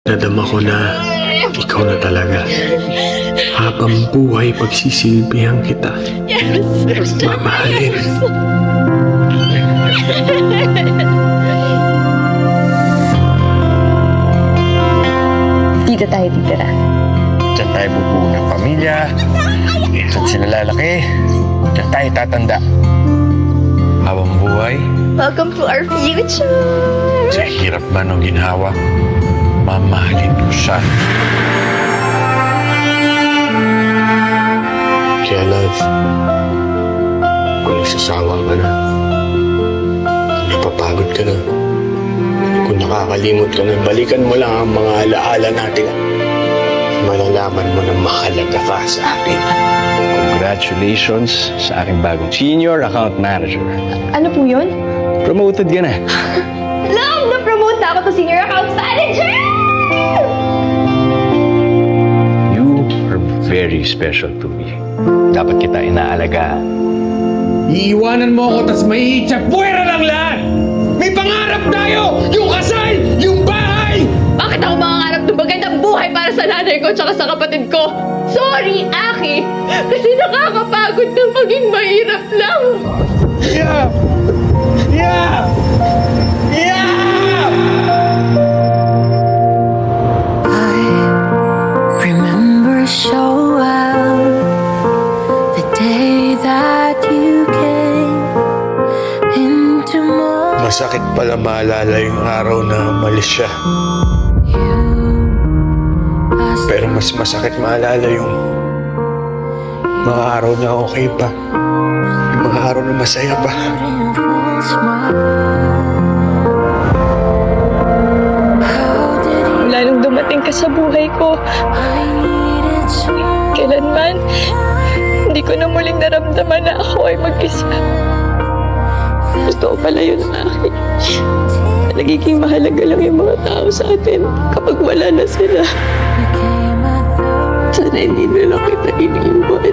Nadama ko na ikaw na talaga. Habang buhay pagsisilbihan kita. Mamahalin. Dito tayo titira. Diyan tayo bubuo ng pamilya. Diyan sila lalaki. Diyan tayo tatanda. Habang buhay, Welcome to our future! sa hirap ba nung ginhawa, mamahalin ko siya. Kaya love, kung nagsasawang ka na, napapagod ka na, kung nakakalimot ka na, balikan mo lang ang mga alaala natin. Malalaman mo na mahalaga ka sa akin. Congratulations sa aking bagong senior account manager. Ano po yun? Promoted ka na. Love! Na-promote na ako to senior accounts manager! You are very special to me. Dapat kita inaalagaan. Iiwanan mo ako, tas may puwera lang lahat! May pangarap tayo! Yung kasal! Yung bahay! Bakit ako mangangarap ng magandang buhay para sa nanay ko at sa kapatid ko? Sorry, Aki! Kasi nakakapagod na maging mahirap lang! Yeah! Yeah! Yeah! I remember so well the day that you came into my Masakit pala maalala yung araw na umalis siya. Pero mas masakit maalala yung mga araw na okay pa. Yung mga araw na masaya pa. beautiful smile. How did you Mula nung dumating ka sa buhay ko, I needed someone kailanman, hindi ko na muling naramdaman na ako ay mag-isa. Gusto ko pala yun, Aki. Nagiging mahalaga lang yung mga tao sa atin kapag wala na sila. became a third. Sana hindi na lang kita iniiwan.